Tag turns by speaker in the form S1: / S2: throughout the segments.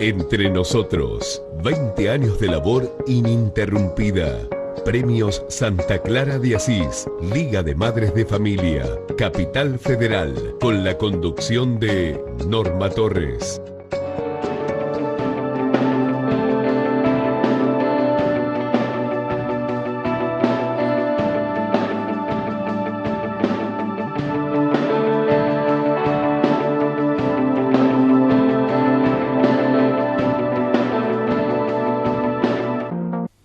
S1: Entre nosotros, 20 años de labor ininterrumpida. Premios Santa Clara de Asís, Liga de Madres de Familia, Capital Federal, con la conducción de Norma Torres.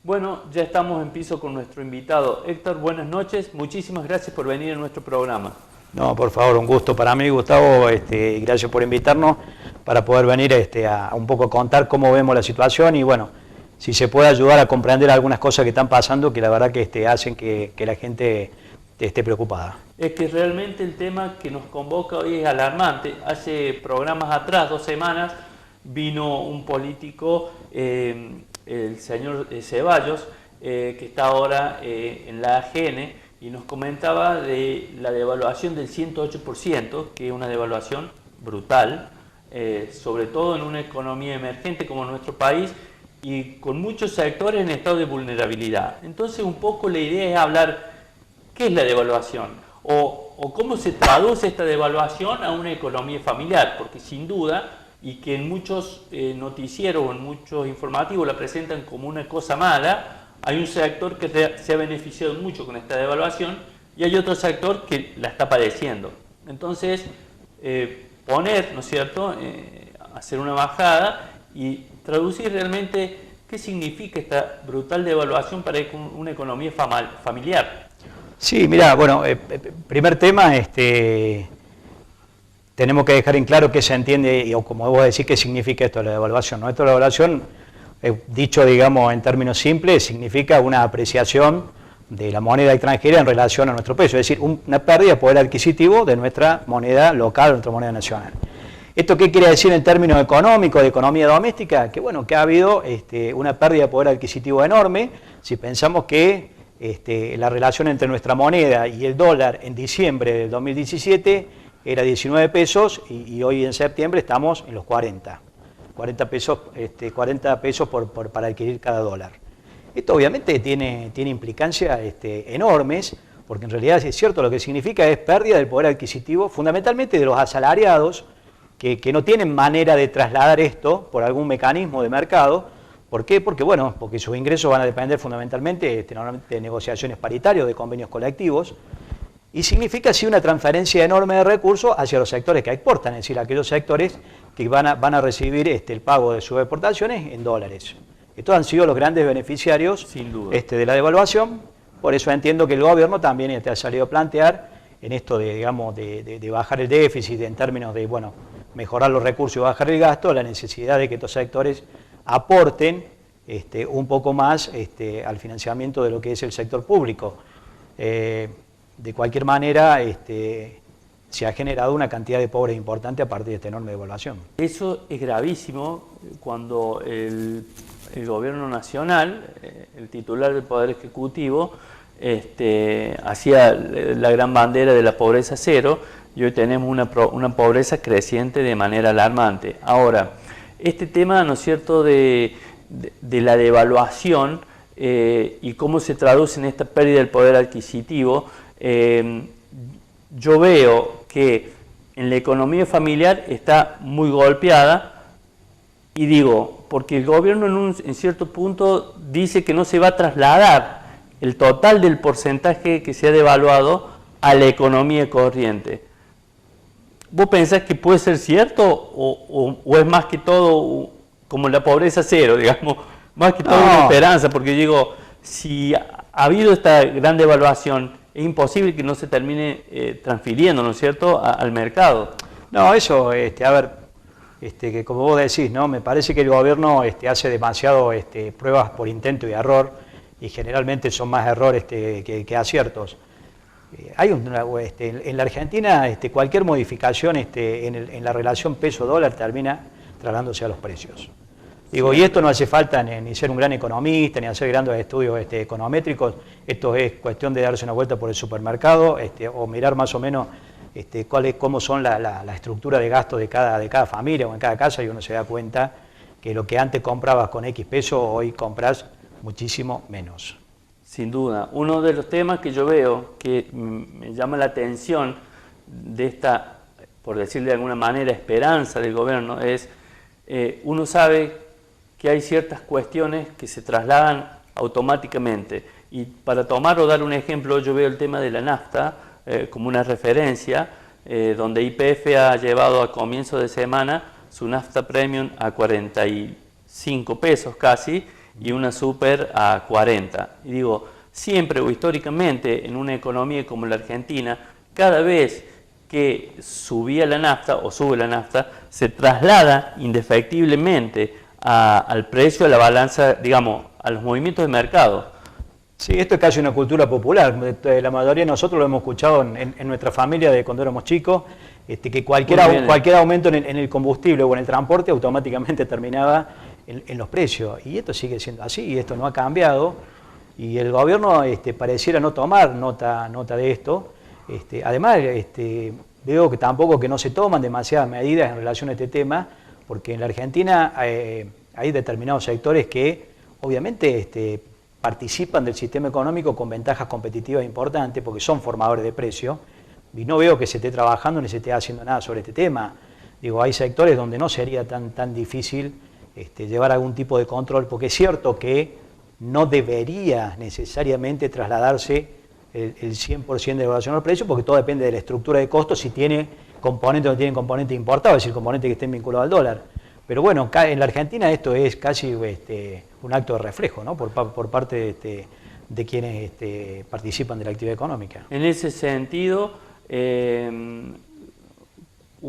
S2: Bueno, ya estamos en piso con nuestro invitado. Héctor, buenas noches. Muchísimas gracias por venir a nuestro programa.
S3: No, por favor, un gusto para mí, Gustavo, y gracias por invitarnos para poder venir a un poco contar cómo vemos la situación y bueno, si se puede ayudar a comprender algunas cosas que están pasando que la verdad que hacen que la gente esté preocupada.
S2: Es que realmente el tema que nos convoca hoy es alarmante. Hace programas atrás, 2 semanas, vino un político, el señor Ceballos, que está ahora en la AGN, y nos comentaba de la devaluación del 108%, que es una devaluación brutal, sobre todo en una economía emergente como nuestro país y con muchos sectores en estado de vulnerabilidad. Entonces, un poco la idea es hablar qué es la devaluación o cómo se traduce esta devaluación a una economía familiar, porque sin duda, y que en muchos noticieros o en muchos informativos la presentan como una cosa mala, hay un sector que se ha beneficiado mucho con esta devaluación y hay otro sector que la está padeciendo. Entonces, poner, ¿no es cierto?, hacer una bajada y traducir realmente qué significa esta brutal devaluación para una economía familiar.
S3: Sí, mira, bueno, primer tema, tenemos que dejar en claro qué se entiende, o como vos decís, qué significa esto de la devaluación, ¿no? Esto de la devaluación, dicho, digamos, en términos simples, significa una apreciación de la moneda extranjera en relación a nuestro peso, es decir, una pérdida de poder adquisitivo de nuestra moneda local, nuestra moneda nacional. ¿Esto qué quiere decir en términos económicos, de economía doméstica? Que bueno, que ha habido una pérdida de poder adquisitivo enorme, si pensamos que la relación entre nuestra moneda y el dólar en diciembre del 2017 era 19 pesos y hoy en septiembre estamos en los 40 pesos, 40 pesos para adquirir cada dólar. Esto obviamente tiene implicancias enormes, porque en realidad es cierto, lo que significa es pérdida del poder adquisitivo, fundamentalmente de los asalariados, que no tienen manera de trasladar esto por algún mecanismo de mercado. ¿Por qué? Porque sus ingresos van a depender fundamentalmente normalmente de negociaciones paritarias, de convenios colectivos, y significa así una transferencia enorme de recursos hacia los sectores que exportan, es decir, aquellos sectores que van a recibir el pago de sus exportaciones en dólares. Estos han sido los grandes beneficiarios sin duda de la devaluación, por eso entiendo que el gobierno también ha salido a plantear en esto de bajar el déficit, en términos de mejorar los recursos y bajar el gasto, la necesidad de que estos sectores aporten un poco más al financiamiento de lo que es el sector público. De cualquier manera, se ha generado una cantidad de pobres importante a partir de esta enorme devaluación.
S2: Eso es gravísimo cuando el gobierno nacional, el titular del Poder Ejecutivo, hacía la gran bandera de la pobreza cero, y hoy tenemos una pobreza creciente de manera alarmante. Ahora, este tema, ¿no es cierto?, de la devaluación y cómo se traduce en esta pérdida del poder adquisitivo, yo veo que en la economía familiar está muy golpeada y digo, porque el gobierno en cierto punto dice que no se va a trasladar el total del porcentaje que se ha devaluado a la economía corriente. ¿Vos pensás que puede ser cierto o es más que todo como la pobreza cero, digamos, más que todo una esperanza? Porque digo, si ha habido esta gran devaluación, es imposible que no se termine transfiriendo, ¿no es cierto?, al mercado.
S3: No, eso, que como vos decís, ¿no? Me parece que el gobierno hace demasiado pruebas por intento y error, y generalmente son más errores que aciertos. En la Argentina cualquier modificación en la relación peso-dólar termina trasladándose a los precios. Digo, y esto no hace falta ni ser un gran economista, ni hacer grandes estudios econométricos. Esto es cuestión de darse una vuelta por el supermercado o mirar más o menos cómo son la estructura de gasto de cada familia o en cada casa, y uno se da cuenta que lo que antes comprabas con X pesos, hoy compras muchísimo menos.
S2: Sin duda. Uno de los temas que yo veo que me llama la atención de esta, por decirle de alguna manera, esperanza del gobierno es, uno sabe que hay ciertas cuestiones que se trasladan automáticamente. Y para tomar o dar un ejemplo, yo veo el tema de la nafta como una referencia, donde YPF ha llevado a comienzo de semana su nafta premium a 45 pesos casi, y una super a 40. Y digo, siempre o históricamente en una economía como la Argentina, cada vez que subía la nafta o sube la nafta, se traslada indefectiblemente al precio, a la balanza, digamos, a los movimientos de mercado.
S3: Sí, esto es casi una cultura popular. La mayoría de nosotros lo hemos escuchado en nuestra familia de cuando éramos chicos, que cualquier aumento en el combustible o en el transporte automáticamente terminaba en los precios. Y esto sigue siendo así, y esto no ha cambiado. Y el gobierno pareciera no tomar nota de esto. Además, veo que tampoco que no se toman demasiadas medidas en relación a este tema, porque en la Argentina hay determinados sectores que obviamente participan del sistema económico con ventajas competitivas importantes, porque son formadores de precios, y no veo que se esté trabajando ni se esté haciendo nada sobre este tema. Digo, hay sectores donde no sería tan difícil llevar algún tipo de control, porque es cierto que no debería necesariamente trasladarse el 100% de evaluación al precio, porque todo depende de la estructura de costos, si tiene componentes o no tiene componente importado, es decir, componentes que estén vinculados al dólar. Pero bueno, en la Argentina esto es casi un acto de reflejo, ¿no? por parte de quienes participan de la actividad económica.
S2: En ese sentido,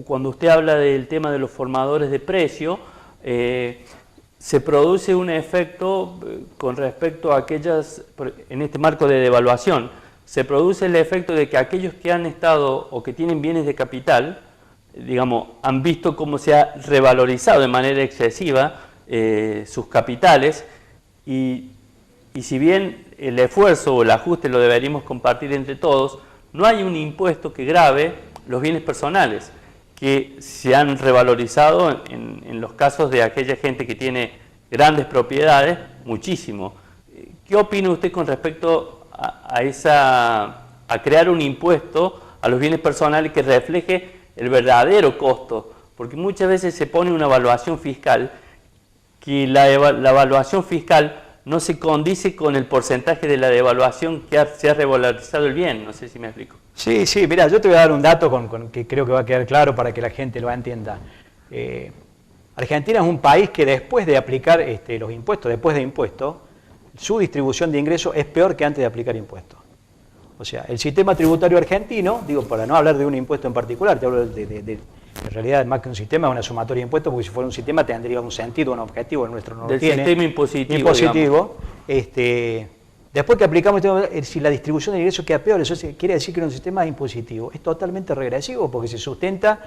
S2: cuando usted habla del tema de los formadores de precio, se produce un efecto con respecto a aquellas, en este marco de devaluación, se produce el efecto de que aquellos que han estado o que tienen bienes de capital, digamos, han visto cómo se ha revalorizado de manera excesiva sus capitales y si bien el esfuerzo o el ajuste lo deberíamos compartir entre todos, no hay un impuesto que grave los bienes personales que se han revalorizado en los casos de aquella gente que tiene grandes propiedades, muchísimo. ¿Qué opina usted con respecto a crear un impuesto a los bienes personales que refleje el verdadero costo? Porque muchas veces se pone una evaluación fiscal que la evaluación fiscal no se condice con el porcentaje de la devaluación que se ha revalorizado el bien. No sé si me explico.
S3: Sí, mira, yo te voy a dar un dato que creo que va a quedar claro para que la gente lo entienda. Argentina es un país que después de aplicar los impuestos, su distribución de ingresos es peor que antes de aplicar impuestos. O sea, el sistema tributario argentino, digo, para no hablar de un impuesto en particular, te hablo en realidad más que un sistema es una sumatoria de impuestos, porque si fuera un sistema tendría un sentido, un objetivo, el nuestro no lo tiene.
S2: Del sistema impositivo.
S3: Después que aplicamos, si la distribución de ingresos queda peor, eso quiere decir que un sistema impositivo es totalmente regresivo, porque se sustenta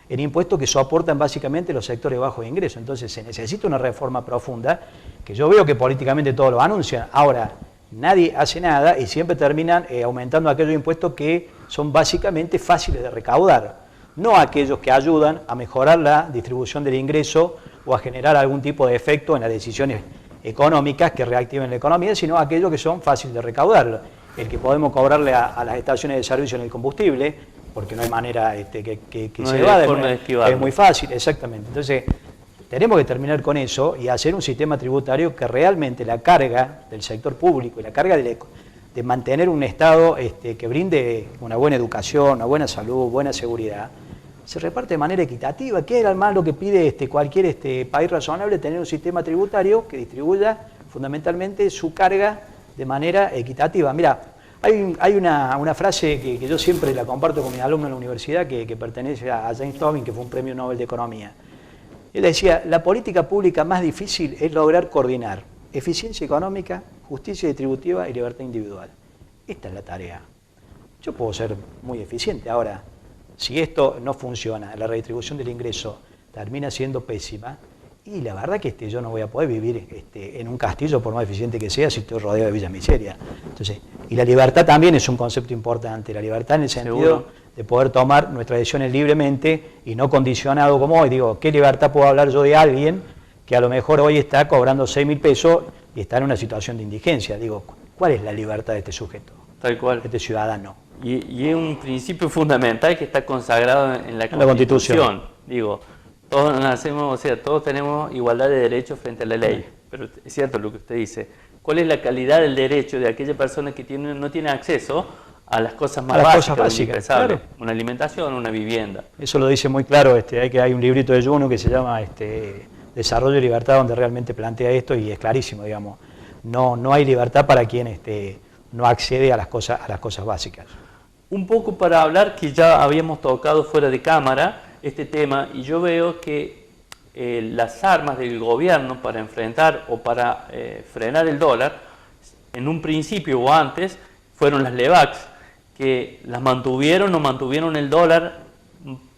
S3: en impuestos que soportan básicamente los sectores bajos de ingresos. Entonces se necesita una reforma profunda, que yo veo que políticamente todos lo anuncian. Ahora, nadie hace nada y siempre terminan aumentando aquellos impuestos que son básicamente fáciles de recaudar, no aquellos que ayudan a mejorar la distribución del ingreso o a generar algún tipo de efecto en las decisiones económicas que reactiven la economía, sino aquellos que son fáciles de recaudar. El que podemos cobrarle a las estaciones de servicio en el combustible, porque no hay manera que no se evade, es muy fácil, exactamente. Entonces, tenemos que terminar con eso y hacer un sistema tributario que realmente la carga del sector público y la carga de mantener un Estado que brinde una buena educación, una buena salud, buena seguridad, se reparte de manera equitativa, que era más lo que pide cualquier país razonable, tener un sistema tributario que distribuya fundamentalmente su carga de manera equitativa. Mira, hay una frase que yo siempre la comparto con mis alumnos en la universidad, que pertenece a James Tobin, que fue un premio Nobel de Economía. Él decía, la política pública más difícil es lograr coordinar eficiencia económica, justicia distributiva y libertad individual. Esta es la tarea. Yo puedo ser muy eficiente. Ahora, si esto no funciona, la redistribución del ingreso termina siendo pésima, y la verdad que yo no voy a poder vivir en un castillo, por más eficiente que sea, si estoy rodeado de villas miseria. Entonces, y la libertad también es un concepto importante, la libertad en el sentido de poder tomar nuestras decisiones libremente y no condicionado como hoy. Digo, ¿qué libertad puedo hablar yo de alguien que a lo mejor hoy está cobrando 6.000 pesos y está en una situación de indigencia. Digo, ¿cuál es la libertad de este sujeto?
S2: Tal cual.
S3: De este ciudadano.
S2: Y es un principio fundamental que está consagrado en la Constitución. Digo, todos nacemos, o sea, todos tenemos igualdad de derechos frente a la ley. Pero es cierto lo que usted dice. ¿Cuál es la calidad del derecho de aquella persona que no tiene acceso a las cosas más básicas, indispensables? Claro. Una alimentación, una vivienda. Eso lo dice muy claro. Hay un librito de Juno que se llama Desarrollo y Libertad, donde realmente plantea esto y es clarísimo, digamos. No hay libertad para quien no accede a las cosas básicas. Un poco para hablar, que ya habíamos tocado fuera de cámara este tema, y yo veo que las armas del gobierno para enfrentar o para frenar el dólar, en un principio o antes, fueron las LEVACs, que las mantuvieron el dólar,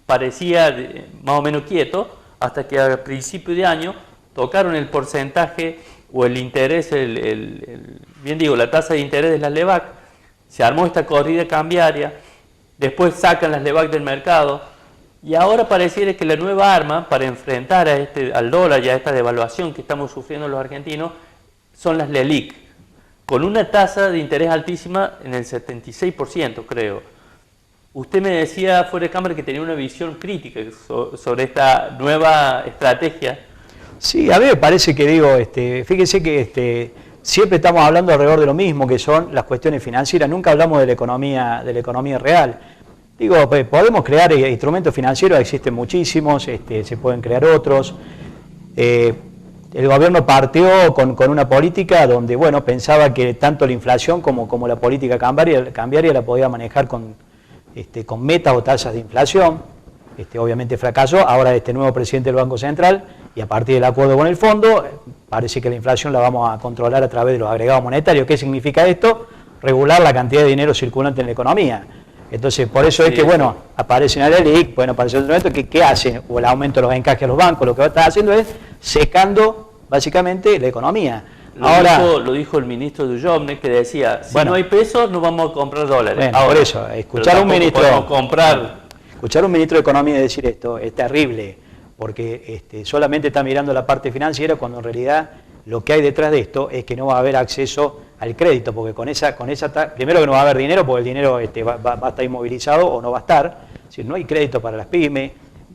S2: parecía más o menos quieto, hasta que a principio de año tocaron el porcentaje o el interés, bien digo, la tasa de interés de las LEVAC, se armó esta corrida cambiaria, después sacan las LEVAC del mercado, y ahora pareciera que la nueva arma para enfrentar al dólar y a esta devaluación que estamos sufriendo los argentinos son las LELIQ, con una tasa de interés altísima en el 76%, creo. Usted me decía fuera de cámara que tenía una visión crítica sobre esta nueva estrategia. Sí, a mí me parece que, fíjese que siempre estamos hablando alrededor de lo mismo, que son las cuestiones financieras, nunca hablamos de la economía real. Podemos crear instrumentos financieros, existen muchísimos, se pueden crear otros. El gobierno partió con una política donde, pensaba que tanto la inflación como la política cambiaria la podía manejar con metas o tasas de inflación. Obviamente fracasó. Ahora este nuevo presidente del Banco Central, y a partir del acuerdo con el fondo, parece que la inflación la vamos a controlar a través de los agregados monetarios. ¿Qué significa esto? Regular la cantidad de dinero circulante en la economía. Entonces, por eso es que, aparece una LELIQ, aparece otro momento, ¿qué hacen? O el aumento de los encajes a los bancos, lo que está haciendo es secando, básicamente, la economía. Lo dijo el ministro Duhovne, que decía, si no hay pesos, no vamos a comprar dólares. Por eso, escuchar a un ministro de Economía decir esto es terrible, porque solamente está mirando la parte financiera, cuando en realidad lo que hay detrás de esto es que no va a haber acceso al crédito, porque primero que no va a haber dinero, porque el dinero va a estar inmovilizado o no va a estar, es decir, no hay crédito para las pymes,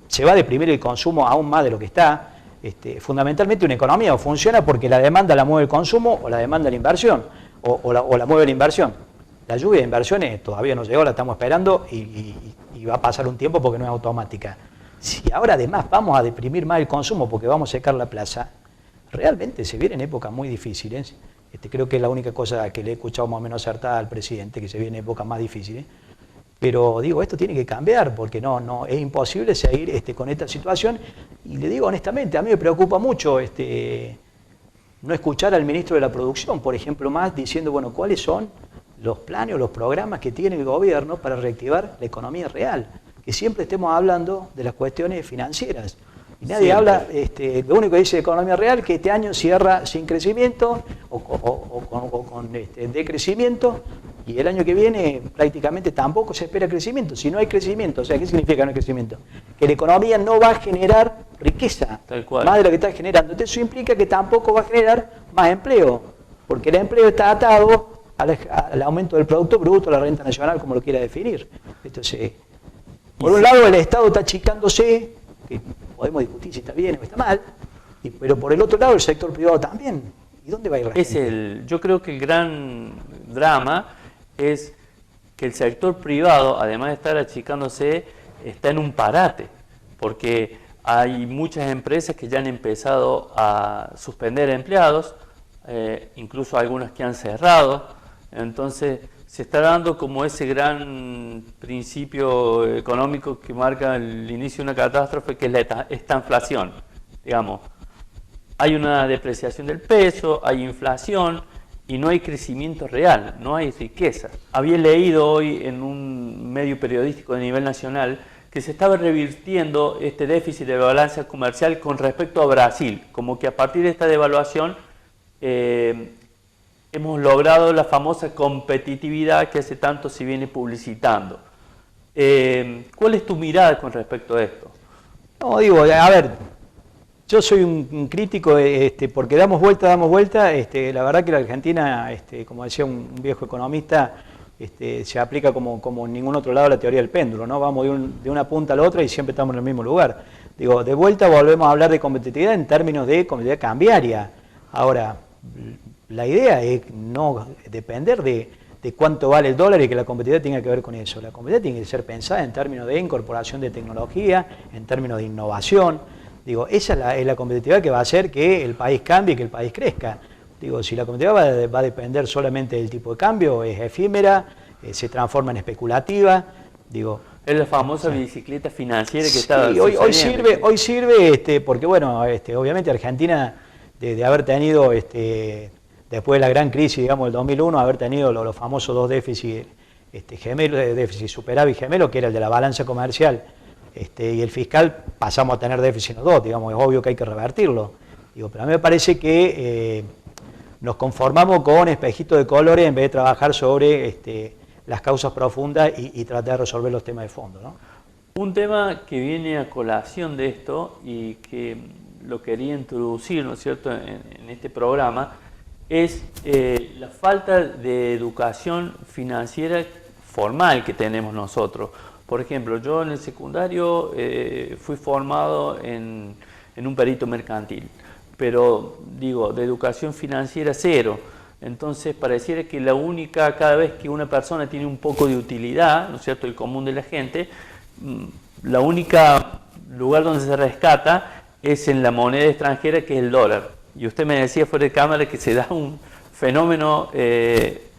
S2: se va a deprimir el consumo aún más de lo que está. Fundamentalmente una economía funciona porque la demanda la mueve el consumo o la demanda la inversión, o la mueve la inversión. La lluvia de inversiones todavía no llegó, la estamos esperando y va a pasar un tiempo porque no es automática. Si ahora además vamos a deprimir más el consumo porque vamos a secar la plaza, realmente se vienen épocas muy difíciles. Creo que es la única cosa que le he escuchado más o menos acertada al presidente, que se vienen épocas más difíciles. Pero digo, esto tiene que cambiar, porque no es imposible seguir con esta situación. Y le digo honestamente, a mí me preocupa mucho no escuchar al ministro de la Producción, por ejemplo, más diciendo, ¿cuáles son los planes o los programas que tiene el gobierno para reactivar la economía real? Que siempre estemos hablando de las cuestiones financieras. Y nadie habla, lo único que dice de economía real, que este año cierra sin crecimiento o con decrecimiento, y el año que viene prácticamente tampoco se espera crecimiento. Si no hay crecimiento, o sea, ¿qué significa no hay crecimiento? Que la economía no va a generar riqueza, más de lo que está generando. Entonces eso implica que tampoco va a generar más empleo, porque el empleo está atado al aumento del Producto Bruto, la renta nacional, como lo quiera definir. Entonces, por un lado el Estado está achicándose, que podemos discutir si está bien o está mal, pero por el otro lado el sector privado también. ¿Y dónde va a ir la gente? Yo creo que el gran drama es que el sector privado, además de estar achicándose, está en un parate, porque hay muchas empresas que ya han empezado a suspender empleados, incluso algunas que han cerrado. Entonces se está dando como ese gran principio económico que marca el inicio de una catástrofe, que es esta inflación. Digamos, hay una depreciación del peso, hay inflación y no hay crecimiento real, no hay riqueza. Había leído hoy en un medio periodístico de nivel nacional que se estaba revirtiendo este déficit de balanza comercial con respecto a Brasil, como que a partir de esta devaluación hemos logrado la famosa competitividad que hace tanto se viene publicitando. ¿Cuál es tu mirada con respecto a esto? No, digo, a ver,
S3: Yo soy un crítico, porque damos vuelta, la verdad que la Argentina, como decía un viejo economista, se aplica como en ningún otro lado la teoría del péndulo, ¿no? Vamos de una punta a la otra y siempre estamos en el mismo lugar. Digo, de vuelta volvemos a hablar de competitividad en términos de competitividad cambiaria. Ahora, la idea es no depender de cuánto vale el dólar y que la competitividad tenga que ver con eso. La competitividad tiene que ser pensada en términos de incorporación de tecnología, en términos de innovación. Digo, esa es la competitividad que va a hacer que el país cambie y que el país crezca. Digo, si la competitividad va a depender solamente del tipo de cambio, es efímera, se transforma en especulativa. Digo,
S2: es la famosa bicicleta financiera que
S3: sí,
S2: está
S3: hoy sirve porque, bueno, obviamente Argentina, de haber tenido, después de la gran crisis, digamos, del 2001, haber tenido los famosos dos déficits gemelos, déficit superávit gemelo, que era el de la balanza comercial y el fiscal, pasamos a tener déficit los dos, digamos, es obvio que hay que revertirlo. Digo, pero a mí me parece que nos conformamos con espejitos de colores en vez de trabajar sobre las causas profundas y tratar de resolver los temas de fondo, ¿no?
S2: Un tema que viene a colación de esto y que lo quería introducir, ¿no es cierto?, en este programa, es la falta de educación financiera formal que tenemos nosotros. Por ejemplo, yo en el secundario fui formado en un perito mercantil, pero digo, de educación financiera cero. Entonces pareciera que la única, cada vez que una persona tiene un poco de utilidad, ¿no es cierto?, el común de la gente, la única lugar donde se rescata es en la moneda extranjera, que es el dólar. Y usted me decía fuera de cámara que se da un fenómeno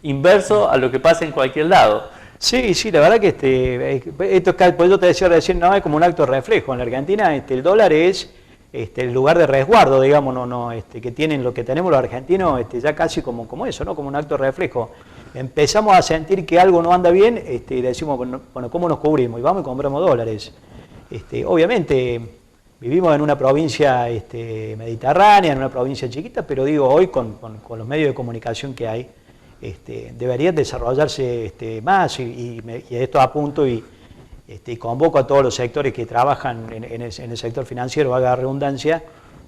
S2: inverso a lo que pasa en cualquier lado.
S3: Sí, la verdad que esto, pues yo te decía recién, no es como un acto de reflejo. En la Argentina el dólar es el lugar de resguardo, digamos, que tienen lo que tenemos los argentinos, ya casi como eso, ¿no? Como un acto de reflejo. Empezamos a sentir que algo no anda bien y decimos, bueno, ¿cómo nos cubrimos? Y vamos y compramos dólares. Obviamente vivimos en una provincia mediterránea, en una provincia chiquita, pero digo, hoy con los medios de comunicación que hay, deberían desarrollarse más y esto apunto y convoco a todos los sectores que trabajan en el sector financiero, haga redundancia,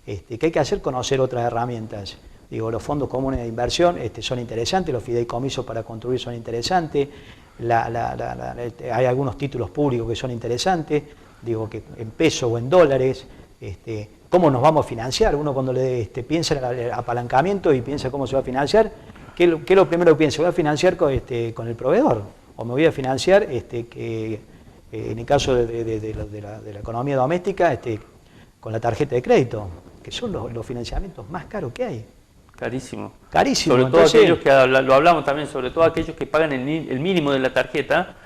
S3: que hay que hacer conocer otras herramientas. Digo, los fondos comunes de inversión son interesantes, los fideicomisos para construir son interesantes, hay algunos títulos públicos que son interesantes, digo, que en pesos o en dólares, cómo nos vamos a financiar. Uno cuando piensa en el apalancamiento y piensa cómo se va a financiar, ¿qué es lo primero que piensa? ¿Voy a financiar con el proveedor? ¿O me voy a financiar, en el caso de la economía doméstica, con la tarjeta de crédito? Que son los financiamientos más caros que hay.
S2: Carísimo.
S3: Carísimo.
S2: Sobre todo aquellos que, lo hablamos también, sobre todo aquellos que pagan el mínimo de la tarjeta,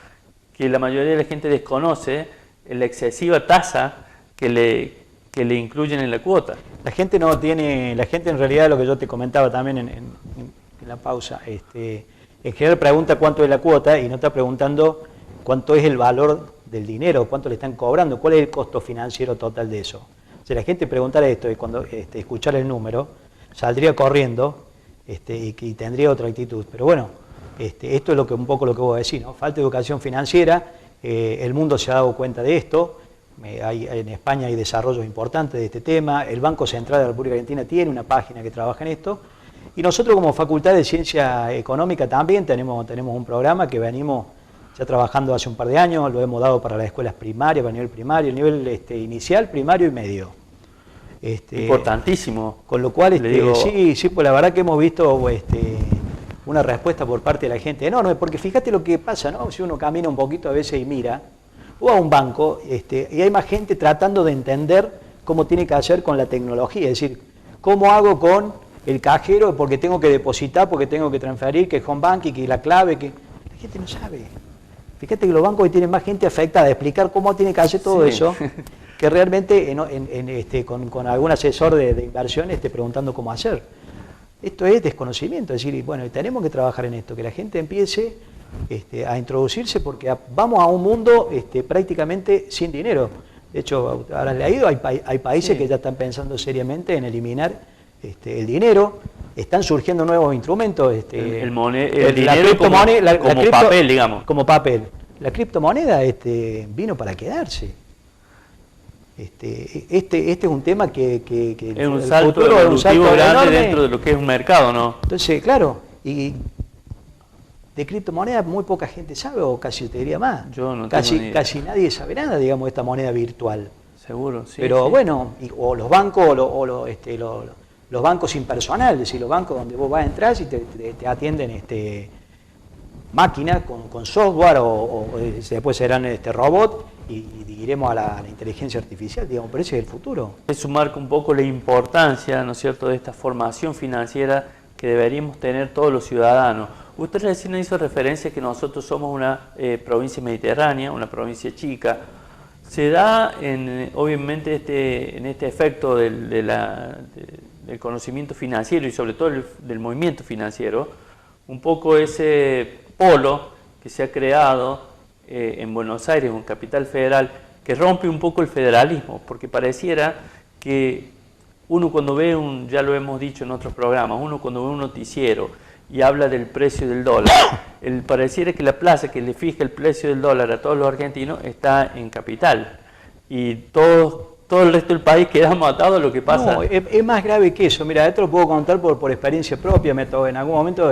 S2: que la mayoría de la gente desconoce la excesiva tasa que le incluyen en la cuota.
S3: La gente en realidad, lo que yo te comentaba también en la pausa, en general pregunta cuánto es la cuota y no está preguntando cuánto es el valor del dinero, cuánto le están cobrando, cuál es el costo financiero total de eso. Si la gente preguntara esto y cuando escuchara el número, saldría corriendo y tendría otra actitud. Pero bueno, esto es un poco lo que vos decís, ¿no? Falta de educación financiera, el mundo se ha dado cuenta de esto, en España hay desarrollos importantes de este tema, el Banco Central de la República Argentina tiene una página que trabaja en esto, y nosotros como Facultad de Ciencia Económica también tenemos un programa que venimos ya trabajando hace un par de años, lo hemos dado para las escuelas primarias, para el nivel primario, el nivel inicial, primario y medio.
S2: Importantísimo.
S3: Con lo cual, sí, pues la verdad que hemos visto una respuesta por parte de la gente enorme, porque fíjate lo que pasa, ¿no? Si uno camina un poquito a veces y mira, o a un banco, y hay más gente tratando de entender cómo tiene que hacer con la tecnología, es decir, cómo hago con el cajero, porque tengo que depositar, porque tengo que transferir, que es home banking, que la clave, que la gente no sabe. Fíjate que los bancos hoy tienen más gente afectada de explicar cómo tiene que hacer todo eso, que realmente con algún asesor de inversión preguntando cómo hacer. Esto es desconocimiento, es decir, bueno, tenemos que trabajar en esto, que la gente empiece a introducirse, porque vamos a un mundo prácticamente sin dinero. De hecho, habrás leído, hay países que ya están pensando seriamente en eliminar el dinero, están surgiendo nuevos instrumentos.
S2: El dinero como papel, digamos.
S3: Como papel. La criptomoneda vino para quedarse. Este es un tema que
S2: es un salto evolutivo grande enorme dentro de lo que es un mercado, ¿no?
S3: Entonces, claro, y de criptomonedas muy poca gente sabe, o casi te diría más.
S2: Yo no
S3: casi,
S2: tengo ni idea.
S3: Casi nadie sabe nada, digamos, de esta moneda virtual.
S2: Seguro, sí.
S3: Pero
S2: sí.
S3: bueno, o los bancos, los bancos impersonales, es decir, los bancos donde vos vas a entrar y te atienden máquinas con software o después serán robots y iremos a la inteligencia artificial, digamos, pero ese es el futuro.
S2: Eso marca un poco la importancia, ¿no es cierto?, de esta formación financiera que deberíamos tener todos los ciudadanos. Usted recién hizo referencia a que nosotros somos una provincia mediterránea, una provincia chica. Se da, obviamente, en este efecto del conocimiento financiero y sobre todo del movimiento financiero, un poco ese polo que se ha creado en Buenos Aires, en Capital Federal, que rompe un poco el federalismo, porque pareciera que uno cuando ve ya lo hemos dicho en otros programas, uno cuando ve un noticiero y habla del precio del dólar, pareciera que la plaza que le fija el precio del dólar a todos los argentinos está en Capital y todo el resto del país quedamos atados a lo que pasa.
S3: No, es más grave que eso. Mira, esto lo puedo contar por experiencia propia. En algún momento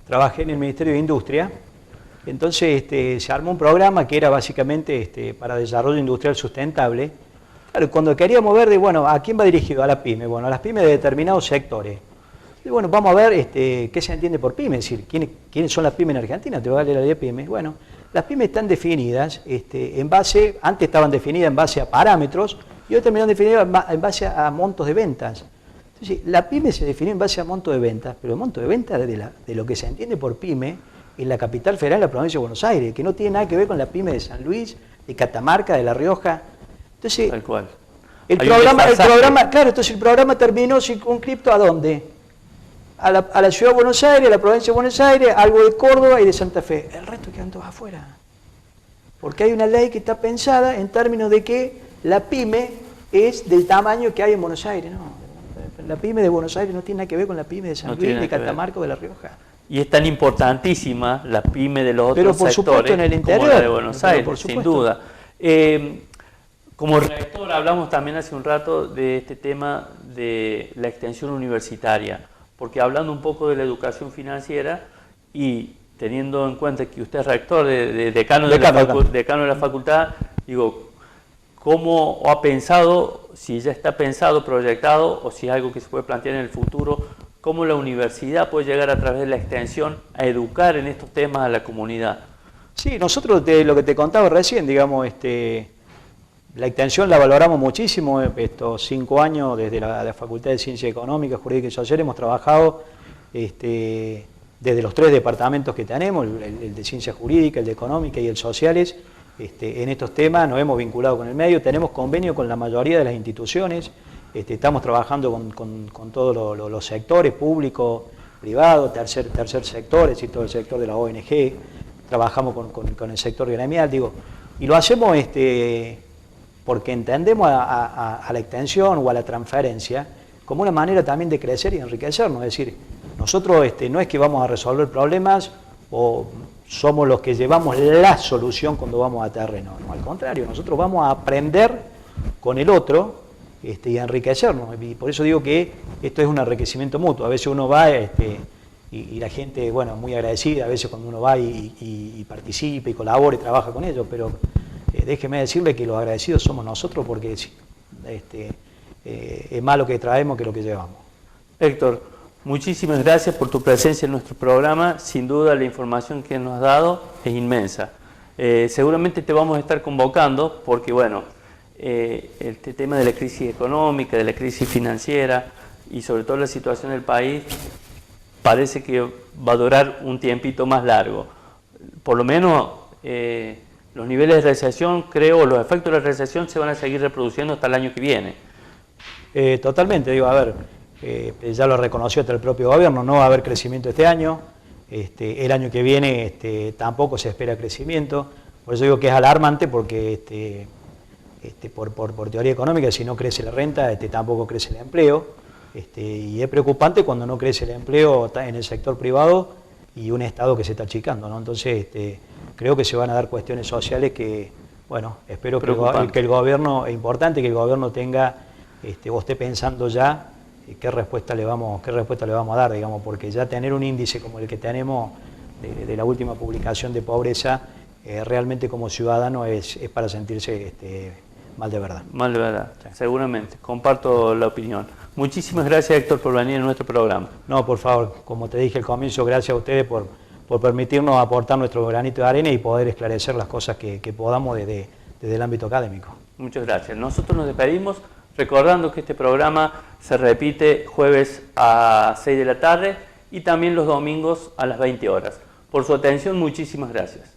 S3: trabajé en el Ministerio de Industria, entonces se armó un programa que era básicamente para desarrollo industrial sustentable. Claro, cuando queríamos ver ¿a quién va dirigido? A la pyme. Bueno, a las pymes de determinados sectores. Y bueno, vamos a ver qué se entiende por pyme, es decir, quiénes son las pymes en Argentina, te voy a leer la ley de pymes. Bueno, las pymes están definidas antes estaban definidas en base a parámetros y hoy terminaron definidas en base a montos de ventas. Entonces, la pyme se definió en base a montos de ventas, pero el monto de ventas de lo que se entiende por pyme en la Capital Federal, la provincia de Buenos Aires, que no tiene nada que ver con la pyme de San Luis, de Catamarca, de La Rioja. Entonces,
S2: tal cual.
S3: El programa terminó circunscripto ¿a dónde? A la ciudad de Buenos Aires, a la provincia de Buenos Aires, algo de Córdoba y de Santa Fe. El resto quedan todos afuera. Porque hay una ley que está pensada en términos de que la pyme es del tamaño que hay en Buenos Aires. No, la pyme de Buenos Aires no tiene nada que ver con la pyme de San Luis, de Catamarca o de La Rioja.
S2: Y es tan importantísima la pyme de los
S3: pero
S2: otros
S3: por
S2: sectores
S3: supuesto en el interior,
S2: como la de Buenos Aires,
S3: por
S2: sin
S3: supuesto.
S2: duda. Como rector hablamos también hace un rato de este tema de la extensión universitaria, porque hablando un poco de la educación financiera y teniendo en cuenta que usted es rector, decano de la facultad, digo, ¿cómo ha pensado, si ya está pensado, proyectado, o si es algo que se puede plantear en el futuro, cómo la universidad puede llegar a través de la extensión a educar en estos temas a la comunidad?
S3: Sí, nosotros lo que te contaba recién, digamos, la extensión la valoramos muchísimo. Estos 5 años desde la Facultad de Ciencias Económicas, Jurídicas y Sociales hemos trabajado desde los 3 departamentos que tenemos, el de Ciencias Jurídicas, el de Económicas y el Sociales. En estos temas nos hemos vinculado con el medio, tenemos convenio con la mayoría de las instituciones, estamos trabajando con todos los sectores, público, privado, tercer sector, es decir, todo el sector de la ONG, trabajamos con el sector gremial, y lo hacemos porque entendemos a la extensión o a la transferencia como una manera también de crecer y enriquecernos. Es decir, nosotros no es que vamos a resolver problemas o somos los que llevamos la solución cuando vamos a terreno. No, al contrario, nosotros vamos a aprender con el otro y a enriquecernos. Y por eso digo que esto es un enriquecimiento mutuo. A veces uno va y la gente, muy agradecida, a veces cuando uno va y participa y colabora y trabaja con ellos, pero déjeme decirle que los agradecidos somos nosotros porque es más lo que traemos que lo que llevamos.
S2: Héctor, muchísimas gracias por tu presencia en nuestro programa. Sin duda la información que nos has dado es inmensa. Seguramente te vamos a estar convocando porque, este tema de la crisis económica, de la crisis financiera y sobre todo la situación del país parece que va a durar un tiempito más largo. Por lo menos los niveles de recesión, los efectos de la recesión se van a seguir reproduciendo hasta el año que viene.
S3: Totalmente, ya lo reconoció hasta el propio gobierno, no va a haber crecimiento este año, el año que viene tampoco se espera crecimiento, por eso digo que es alarmante porque por teoría económica, si no crece la renta, tampoco crece el empleo, y es preocupante cuando no crece el empleo en el sector privado y un Estado que se está achicando, ¿no? Entonces creo que se van a dar cuestiones sociales que Bueno, espero que el gobierno, es importante que el gobierno tenga, o esté pensando ya qué respuesta le vamos a dar, digamos, porque ya tener un índice como el que tenemos de la última publicación de pobreza, realmente como ciudadano es para sentirse mal de verdad.
S2: Mal de verdad,
S3: sí.
S2: Seguramente, comparto la opinión. Muchísimas gracias, Héctor, por venir a nuestro programa.
S3: No, por favor, como te dije al comienzo, gracias a ustedes por permitirnos aportar nuestro granito de arena y poder esclarecer las cosas que podamos desde el ámbito académico.
S2: Muchas gracias. Nosotros nos despedimos recordando que este programa se repite jueves a 6 de la tarde y también los domingos a las 20 horas. Por su atención, muchísimas gracias.